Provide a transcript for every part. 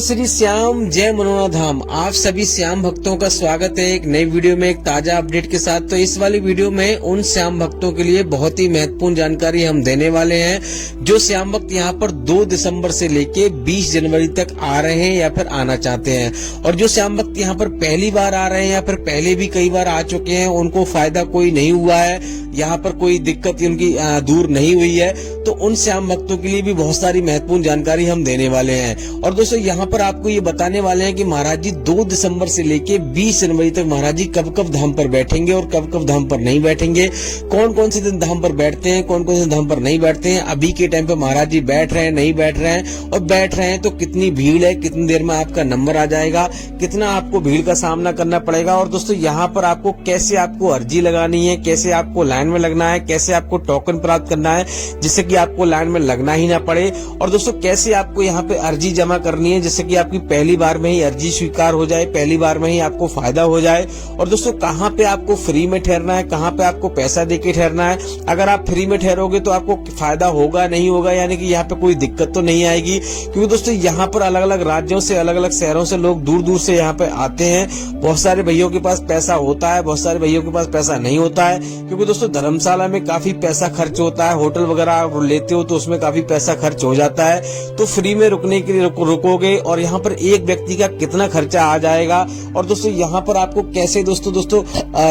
श्री श्याम, जय मनोना धाम। आप सभी श्याम भक्तों का स्वागत है एक नई वीडियो में, एक ताजा अपडेट के साथ। तो इस वाली वीडियो में उन श्याम भक्तों के लिए बहुत ही महत्वपूर्ण जानकारी हम देने वाले हैं जो श्याम भक्त यहाँ पर 2 दिसंबर से लेके 20 जनवरी तक आ रहे हैं या फिर आना चाहते हैं। और जो श्याम भक्त यहाँ पर पहली बार आ रहे हैं या फिर पहले भी कई बार आ चुके हैं, उनको फायदा कोई नहीं हुआ है, यहाँ पर कोई दिक्कत उनकी दूर नहीं हुई है, तो उन श्याम भक्तों के लिए भी बहुत सारी महत्वपूर्ण जानकारी हम देने वाले हैं। और दोस्तों यहाँ पर आपको ये बताने वाले हैं कि महाराज जी 2 दिसंबर से लेके 20 जनवरी तक महाराज जी कब कब धाम पर बैठेंगे और कब कब धाम पर नहीं बैठेंगे, कौन कौन से दिन धाम पर बैठते हैं, कौन कौन से धाम पर नहीं बैठते हैं, अभी के टाइम पे महाराज जी बैठ रहे हैं नहीं बैठ रहे हैं, और बैठ रहे हैं तो कितनी भीड़ है, कितनी देर में आपका नंबर आ जाएगा, कितना आपको भीड़ का सामना करना पड़ेगा। और दोस्तों यहाँ पर आपको कैसे आपको अर्जी लगानी है, कैसे आपको लाइन में लगना है, कैसे आपको टोकन प्राप्त करना है जिससे कि आपको लाइन में लगना ही ना पड़े। और दोस्तों कैसे आपको यहाँ पे अर्जी जमा करनी है जिससे कि आपकी पहली बार में ही अर्जी स्वीकार हो जाए, पहली बार में ही आपको फायदा हो जाए। और दोस्तों कहाँ पे आपको फ्री में ठहरना है, कहाँ पे आपको पैसा देके ठहरना है। अगर आप फ्री में ठहरोगे तो आपको फायदा होगा नहीं होगा, यानी कि यहाँ पे कोई दिक्कत तो नहीं आएगी, क्योंकि दोस्तों यहाँ पर अलग अलग राज्यों से अलग अलग शहरों से लोग दूर दूर से यहाँ पे आते हैं। बहुत सारे भैयों के पास पैसा होता है, बहुत सारे भैयों के पास पैसा नहीं होता है, क्योंकि दोस्तों धर्मशाला में काफी पैसा खर्च होता है, होटल वगैरह आप लेते हो तो उसमें काफी पैसा खर्च हो जाता है। तो फ्री में रुकने के लिए रुकोगे और यहाँ पर एक व्यक्ति का कितना खर्चा आ जाएगा। और दोस्तों यहाँ पर आपको कैसे दोस्तों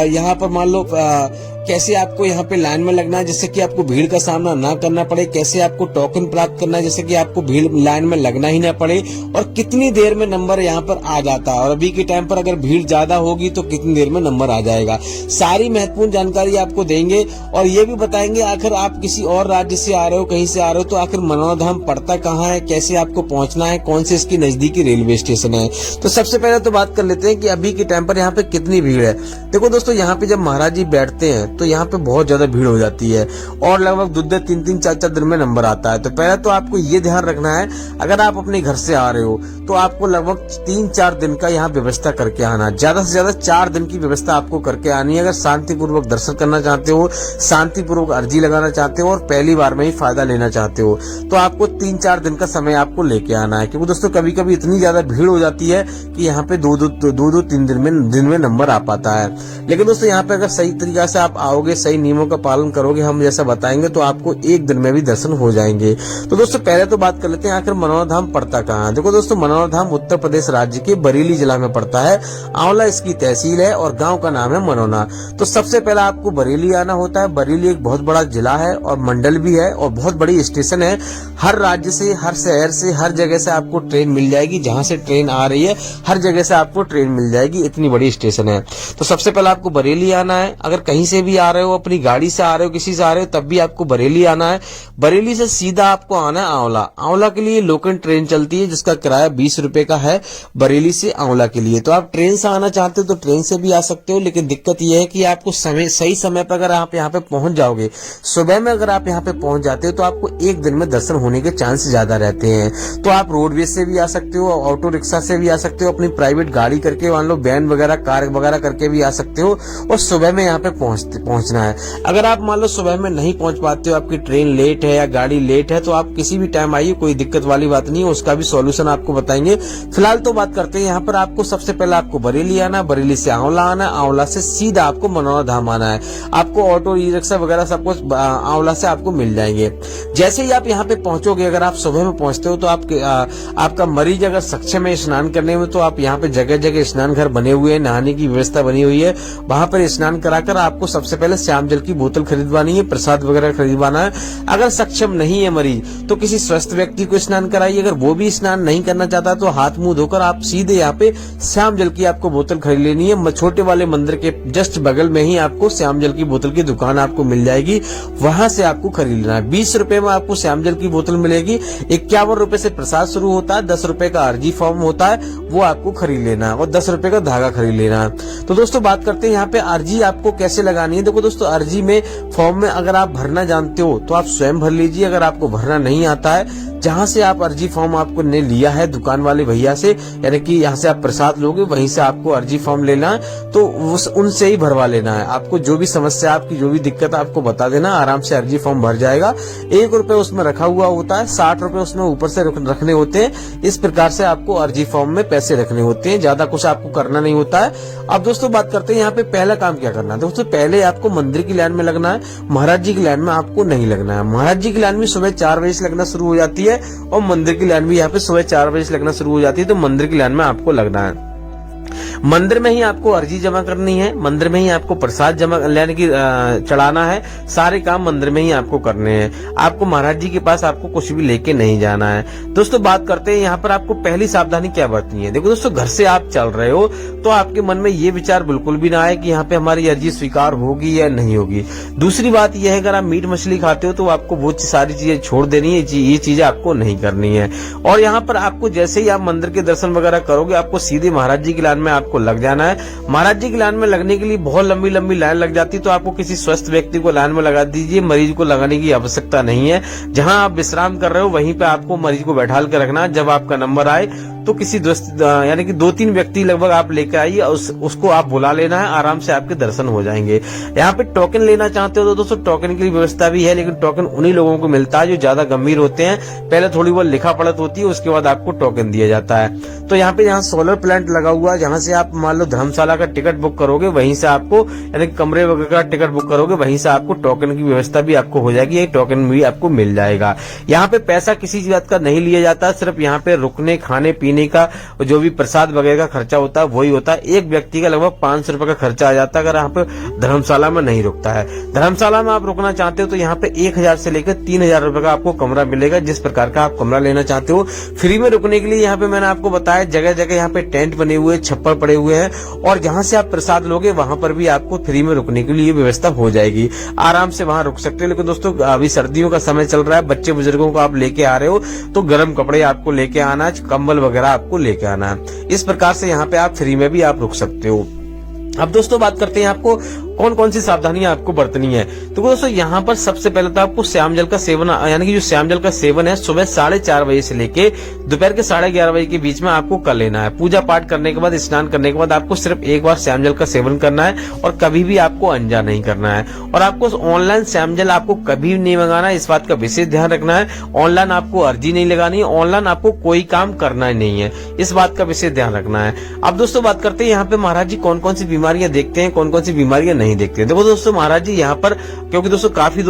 यहाँ पर मान लो कैसे आपको यहाँ पे लाइन में लगना है जिससे कि आपको भीड़ का सामना ना करना पड़े, कैसे आपको टोकन प्राप्त करना है जिससे कि आपको भीड़ लाइन में लगना ही ना पड़े, और कितनी देर में नंबर यहाँ पर आ जाता है, और अभी के टाइम पर अगर भीड़ ज्यादा होगी तो कितनी देर में नंबर आ जाएगा। सारी महत्वपूर्ण जानकारी आपको देंगे और ये भी बताएंगे आखिर आप किसी और राज्य से आ रहे हो, कहीं से आ रहे हो, तो आखिर मनोना धाम पड़ता कहाँ है, कैसे आपको पहुंचना है, कौन से इसकी नजदीकी रेलवे स्टेशन है। तो सबसे पहले तो बात कर लेते हैं कि अभी के टाइम पर यहाँ पे कितनी भीड़ है। देखो दोस्तों यहाँ पे जब महाराज जी बैठते हैं तो यहाँ पे बहुत ज्यादा भीड़ हो जाती है और लगभग 2-2, 3-3, 4-4 दिन में नंबर आता है। तो पहले तो आपको ये ध्यान रखना है, अगर आप अपने घर से आ रहे हो तो आपको लगभग 3-4 दिन का यहाँ व्यवस्था करके आना है, ज्यादा से ज्यादा 4 दिन की व्यवस्था आपको करके आनी है। अगर शांतिपूर्वक दर्शन करना चाहते हो, शांतिपूर्वक अर्जी लगाना चाहते हो और पहली बार में ही फायदा लेना चाहते हो तो आपको 3-4 दिन का समय आपको लेके आना है, क्योंकि दोस्तों कभी कभी इतनी ज्यादा भीड़ हो जाती है कि यहाँ पे 2-2, 3 दिन में नंबर आ पाता है। लेकिन दोस्तों यहाँ पे अगर सही तरीका से आप आओगे, सही नियमों का पालन करोगे, हम जैसा बताएंगे, तो आपको 1 दिन में भी दर्शन हो जाएंगे। तो दोस्तों पहले तो बात कर लेते हैं आखिर मनोना धाम पड़ता कहाँ है। देखो दोस्तों मनोना धाम उत्तर प्रदेश राज्य के बरेली जिला में पड़ता है। आंवला इसकी तहसील है और गांव का नाम है मनोना। तो सबसे पहले आपको बरेली आना होता है। बरेली एक बहुत बड़ा जिला है और मंडल भी है और बहुत बड़ी स्टेशन है। हर राज्य से, हर शहर से, हर जगह से आपको ट्रेन मिल जाएगी, जहां से ट्रेन आ रही है हर जगह से आपको ट्रेन मिल जाएगी, इतनी बड़ी स्टेशन है। तो सबसे पहले आपको बरेली आना है। अगर कहीं से भी आ रहे हो, अपनी गाड़ी से आ रहे हो, किसी से आ रहे हो, तब भी आपको बरेली आना है। बरेली से सीधा आपको आना है आंवला। आंवला के लिए लोकल ट्रेन चलती है जिसका किराया 20 रुपए का है बरेली से आंवला के लिए। तो आप ट्रेन से आना चाहते हो तो ट्रेन से भी आ सकते हो, लेकिन दिक्कत यह है कि आपको सही समय पर अगर आप यहाँ पे पहुंच जाओगे, सुबह में अगर आप यहाँ पे पहुंच जाते हो तो आपको 1 दिन में दर्शन होने के चांस ज्यादा रहते हैं। तो आप रोडवेज से भी आ सकते हो, ऑटो रिक्शा से भी आ सकते हो, अपनी प्राइवेट गाड़ी करके, मान लो वैन वगैरह, कार वगैरह करके भी आ सकते हो, और सुबह में यहाँ पे पहुंचना है। अगर आप मान लो सुबह में नहीं पहुंच पाते हो, आपकी ट्रेन लेट है या गाड़ी लेट है, तो आप किसी भी टाइम आइए, कोई दिक्कत वाली बात नहीं है, उसका भी सॉल्यूशन आपको बताएंगे। फिलहाल तो बात करते हैं यहाँ पर आपको सबसे पहले आपको बरेली आना, बरेली से आंवला आना, आंवला से सीधा आपको मनोना धाम आना है। आपको ऑटो, ई रिक्शा वगैरह सब कुछ आंवला से आपको मिल जाएंगे। जैसे ही आप यहाँ पे पहुंचोगे, अगर आप सुबह में पहुंचते हो तो आपका मरीज अगर सक्षम है स्नान करने में, तो आप यहाँ पे जगह जगह स्नान घर बने हुए हैं, नहाने की व्यवस्था बनी हुई है, वहां पर स्नान कराकर आपको सबसे पहले श्याम जल की बोतल खरीदवानी है, प्रसाद वगैरह खरीदवाना है। अगर सक्षम नहीं है मरीज तो किसी स्वस्थ व्यक्ति को स्नान कराइए। अगर वो भी स्नान नहीं करना चाहता तो हाथ मुंह धोकर आप सीधे यहाँ पे श्याम जल की आपको बोतल खरीद लेनी है। छोटे वाले मंदिर के जस्ट बगल में ही आपको श्याम जल की बोतल की दुकान आपको मिल जाएगी, वहां से आपको खरीद लेना है। 20 रुपए में आपको श्याम जल की बोतल मिलेगी। 51 रुपए से प्रसाद शुरू होता है, 10 रुपए का अर्जी फॉर्म होता है, वो आपको खरीद लेना है, और 10 रुपए का धागा खरीद लेना है। तो दोस्तों बात करते हैं यहाँ पे अर्जी आपको कैसे लगानी है। देखो दोस्तों अर्जी में फॉर्म में अगर आप भरना जानते हो तो आप स्वयं भर लीजिए। अगर आपको भरना नहीं आता है जहां से आप अर्जी फॉर्म आपको ने लिया है दुकान वाले भैया से, यानी कि यहाँ से आप प्रसाद लोगे वहीं से आपको अर्जी फॉर्म लेना है, तो उनसे ही भरवा लेना है। आपको जो भी समस्या, आपकी जो भी दिक्कत है आपको बता देना, आराम से अर्जी फॉर्म भर जाएगा। 1 रुपए उसमें रखा हुआ होता है, 60 रुपए उसमें ऊपर से रखने होते हैं। इस प्रकार से आपको अर्जी फॉर्म में पैसे रखने होते हैं, ज्यादा कुछ आपको करना नहीं होता है। अब दोस्तों बात करते हैं यहाँ पे पहला काम क्या करना है। दोस्तों पहले आपको मंदिर की लाइन में लगना है, महाराज जी की लाइन में आपको नहीं लगना है। महाराज जी की लाइन भी सुबह 4 बजे से लगना शुरू हो जाती है और मंदिर की लाइन भी यहाँ पे सुबह 4 बजे से लगना शुरू हो जाती है, तो मंदिर की लाइन में आपको लगना है। मंदिर में ही आपको अर्जी जमा करनी है, मंदिर में ही आपको प्रसाद जमा यानी कि चढ़ाना है, सारे काम मंदिर में ही आपको करने हैं। आपको महाराज जी के पास आपको कुछ भी लेके नहीं जाना है। दोस्तों बात करते हैं यहाँ पर आपको पहली सावधानी क्या बरतनी है। देखो दोस्तों, घर से आप चल रहे हो तो आपके मन में ये विचार बिल्कुल भी ना आए कि यहाँ पे हमारी अर्जी स्वीकार होगी या नहीं होगी। दूसरी बात यह है, अगर आप मीट मछली खाते हो तो आपको वो सारी चीजें छोड़ देनी है, ये चीजें आपको नहीं करनी है। और यहाँ पर आपको जैसे ही आप मंदिर के दर्शन वगैरह करोगे, आपको सीधे महाराज जी की लाइन में आपको लग जाना है। महाराज जी की लाइन में लगने के लिए बहुत लंबी लंबी लाइन लग जाती है, तो आपको किसी स्वस्थ व्यक्ति को लाइन में लगा दीजिए, मरीज को लगाने की आवश्यकता नहीं है। जहां आप विश्राम कर रहे हो वहीं पे आपको मरीज को बैठाल के रखना है। जब आपका नंबर आए तो किसी दोस्त यानी कि 2-3 व्यक्ति लगभग आप लेकर आइए, उसको आप बुला लेना है, आराम से आपके दर्शन हो जाएंगे। यहाँ पे टोकन लेना चाहते हो तो दोस्तों टोकन की व्यवस्था भी है, लेकिन टोकन उन्हीं लोगों को मिलता है जो ज्यादा गंभीर होते हैं। पहले थोड़ी बहुत लिखा पढ़त होती है, उसके बाद आपको टोकन दिया जाता है। तो यहाँ पे जहाँ सोलर प्लांट लगा हुआ है, जहाँ से आप मान लो धर्मशाला का टिकट बुक करोगे, वहीं से आपको यानी कमरे वगैरह का टिकट बुक करोगे, वहीं से आपको टोकन की व्यवस्था भी आपको हो जाएगी, टोकन भी आपको मिल जाएगा। यहाँ पे पैसा किसी बात का नहीं लिया जाता, सिर्फ यहाँ पे रुकने खाने पीने का जो भी प्रसाद वगैरह का खर्चा होता है वही होता है। एक व्यक्ति का लगभग 500 रुपए का खर्चा आ जाता है अगर यहाँ पे धर्मशाला में नहीं रुकता है। धर्मशाला में आप रुकना चाहते हो तो यहाँ पे 1000 से लेकर 3000 रुपए का आपको कमरा मिलेगा, जिस प्रकार का आप कमरा लेना चाहते हो। फ्री में रुकने के लिए यहाँ पे मैंने आपको बताया जगह जगह यहाँ पे टेंट बने हुए, छप्पर पड़े हुए हैं, और जहां से आप प्रसाद लोगे वहां पर भी आपको फ्री में रुकने के लिए व्यवस्था हो जाएगी, आराम से वहां रुक सकते हो। लेकिन दोस्तों अभी सर्दियों का समय चल रहा है, बच्चे बुजुर्गों को आप लेके आ रहे हो तो गर्म कपड़े आपको लेके आना है, कंबल वगैरह आपको लेके आना है। इस प्रकार से यहाँ पे आप फ्री में भी आप रुक सकते हो। अब दोस्तों बात करते हैं आपको कौन कौन सी सावधानियां आपको बरतनी है। तो दोस्तों यहाँ पर सबसे पहले तो आपको श्याम जल का सेवन यानी कि जो श्याम जल का सेवन है सुबह 4:30 बजे से लेके दोपहर के 11:30 बजे के बीच में आपको कर लेना है। पूजा पाठ करने के बाद, स्नान करने के बाद आपको सिर्फ एक बार श्याम जल का सेवन करना है और कभी भी आपको अनजा नहीं करना है। और आपको ऑनलाइन श्याम जल आपको कभी नहीं मंगाना है, इस बात का विशेष ध्यान रखना है। ऑनलाइन आपको अर्जी नहीं लगानी है, ऑनलाइन आपको कोई काम करना ही नहीं है, इस बात का विशेष ध्यान रखना है। अब दोस्तों बात करते हैं यहाँ पे महाराज जी कौन कौन सी बीमारियां देखते हैं, कौन कौन सी बीमारियां नहीं देखते हैं। देखो दोस्तों महाराज जी यहाँ पर, क्योंकि दोस्तों काफी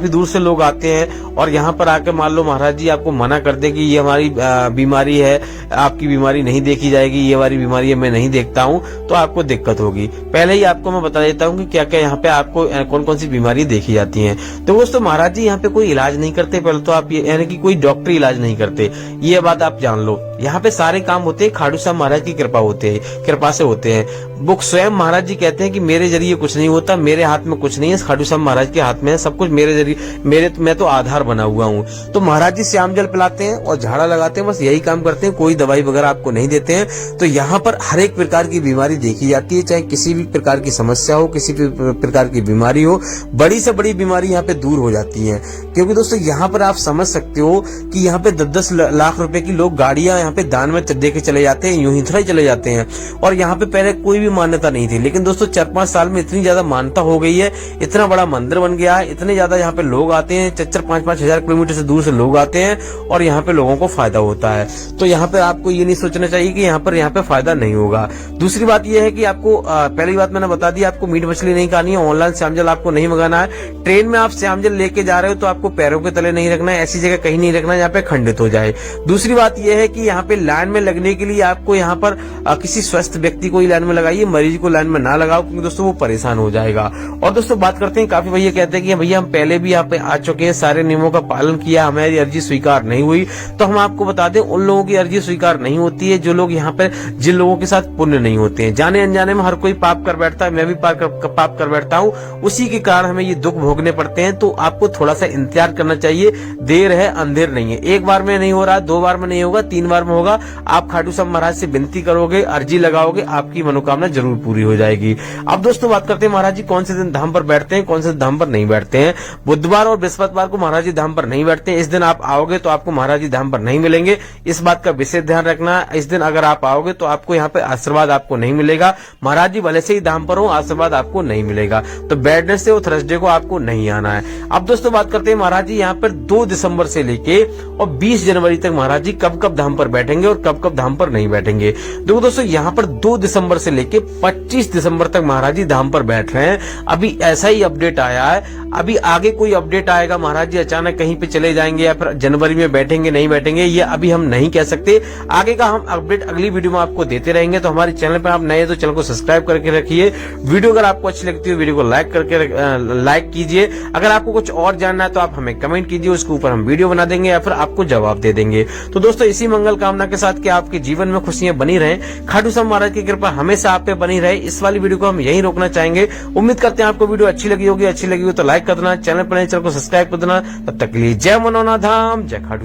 दूर से लोग आते हैं और यहाँ पर आके मान लो महाराज जी आपको मना कर दे कि ये हमारी बीमारी है, आपकी बीमारी नहीं देखी जाएगी, ये हमारी बीमारी है मैं नहीं देखता हूँ, तो आपको दिक्कत होगी। पहले ही आपको मैं बता देता हूँ कि क्या क्या यहाँ पे आपको कौन कौन सी बीमारी देखी जाती है। तो दोस्तों महाराज जी यहाँ पे कोई इलाज नहीं करते, पहले तो आप यानी कि कोई डॉक्टरी इलाज नहीं करते, ये बात आप जान लो। यहाँ पे सारे काम होते हैं खाटू श्याम महाराज की कृपा से होते हैं। वो स्वयं महाराज जी कहते हैं कि मेरे जरिए कुछ नहीं होता, मेरे हाथ में कुछ नहीं है, खाटू श्याम महाराज के हाथ में है सब कुछ, मेरे जरिए मैं तो आधार बना हुआ हूँ। तो महाराज जी श्याम जल पिलाते हैं और झाड़ा लगाते हैं, बस यही काम करते हैं, कोई दवाई वगैरह आपको नहीं देते हैं। तो यहाँ पर हर एक प्रकार की बीमारी देखी जाती है, चाहे किसी भी प्रकार की समस्या हो, किसी भी प्रकार की बीमारी हो, बड़ी से बड़ी बीमारी यहाँ पे दूर हो जाती है। क्योंकि दोस्तों यहाँ पर आप समझ सकते हो कि यहाँ पे 10-10 लाख रुपए की लोग गाड़ियां यहाँ पे दान में दे के चले जाते हैं, यूं ही थोड़ा चले जाते हैं। और यहाँ पे पहले कोई भी मान्यता नहीं थी, लेकिन दोस्तों 4-5 साल में इतनी ज्यादा मान्यता हो गई है, इतना बड़ा मंदिर बन गया है, इतने ज्यादा यहाँ पे लोग आते हैं, 4-5 हजार किलोमीटर से दूर से लोग आते हैं और यहाँ पे लोगों को फायदा होता है। तो यहाँ पे आपको ये नहीं सोचना चाहिए कि यहाँ पे फायदा नहीं होगा। दूसरी बात यह है कि आपको पहली बात मैंने बता दी, आपको मीट मछली नहीं खानी है, ऑनलाइन श्याम जल आपको नहीं मंगाना है। ट्रेन में आप श्याम जल लेके जा रहे हो तो आपको पैरों के तले नहीं रखना है, ऐसी जगह कहीं नहीं रखना है जहाँ पे खंडित हो जाए। दूसरी बात यह है कि यहाँ पे लाइन में लगने के लिए आपको यहाँ पर किसी स्वस्थ व्यक्ति को ही लाइन में लगाइए, मरीज को लाइन में ना लगाओ, क्योंकि दोस्तों वो परेशान हो जाएगा। और दोस्तों बात करते हैं, काफी भैया कहते हैं कि भैया हम पहले भी यहाँ पे आ चुके हैं, सारे नियमों का पालन किया, हमारी अर्जी स्वीकार नहीं हुई। तो हम आपको बता दें उन लोगों की अर्जी स्वीकार नहीं होती है जो लोग यहाँ पे जिन लोगों के साथ पुण्य नहीं होते हैं। जाने अनजाने में हर कोई पाप कर बैठता है, मैं भी पाप कर बैठता हूँ, उसी के कारण हमें ये दुख भोगने पड़ते हैं। तो आपको थोड़ा सा इंतजार करना चाहिए, देर है अंधेर नहीं है। एक बार में नहीं हो रहा, 2 बार में नहीं होगा, 3 बार में होगा। आप खाटू श्याम महाराज से विनती करोगे, अर्जी लगाओगे, आपकी मनोकामना जरूर पूरी हो जाएगी। अब दोस्तों दोस्तों बात करते हैं महाराज जी कौन से दिन धाम पर बैठते हैं, कौन से धाम पर नहीं बैठते हैं। बुधवार और बृहस्पतिवार को महाराज जी धाम पर नहीं बैठते हैं। इस दिन आप आओगे तो आपको महाराज जी धाम पर नहीं मिलेंगे, इस बात का विशेष ध्यान रखना। इस दिन अगर आप आओगे तो आपको यहाँ पे आशीर्वाद आपको नहीं मिलेगा। महाराज जी भले से ही धाम पर हो, आशीर्वाद आपको नहीं मिलेगा। तो वेडनेसडे और थर्सडे को आपको नहीं आना है। अब दोस्तों बात करते हैं महाराज जी यहाँ पर 2 दिसंबर से लेके और 20 जनवरी तक महाराज जी कब कब धाम पर बैठेंगे और कब कब धाम पर नहीं बैठेंगे। देखो दोस्तों यहाँ पर 2 दिसंबर से लेके 25 दिसंबर तक महाराज जी धाम पर बैठ रहे हैं। अभी ऐसा ही अपडेट आया है। अभी आगे कोई अपडेट आएगा, महाराज जी अचानक कहीं पे चले जाएंगे या फिर जनवरी में बैठेंगे नहीं बैठेंगे, ये अभी हम नहीं कह सकते। आगे का हम अपडेट अगली वीडियो में आपको देते रहेंगे। तो हमारे चैनल पर आप नए तो चैनल को सब्सक्राइब करके रखिए। वीडियो अगर आपको अच्छी लगती है वीडियो को लाइक कीजिए। अगर आपको कुछ और जानना है तो आप हमें कमेंट कीजिए, उसके ऊपर हम वीडियो बना देंगे या फिर आपको जवाब दे देंगे। तो दोस्तों इसी मंगल कामना के साथ कि आपके जीवन में खुशियां बनी रहें, खाटू श्याम महाराज की कृपा हमेशा आप पे बनी रहे, इस वाली वीडियो को हम यहीं रोकना चाहेंगे। उम्मीद करते हैं आपको वीडियो अच्छी लगी होगी। अच्छी लगी हो तो लाइक कर देना, चैनल पर नए चैनल को सब्सक्राइब कर देना। तब तक के लिए जय मनोना धाम, जय खाटू।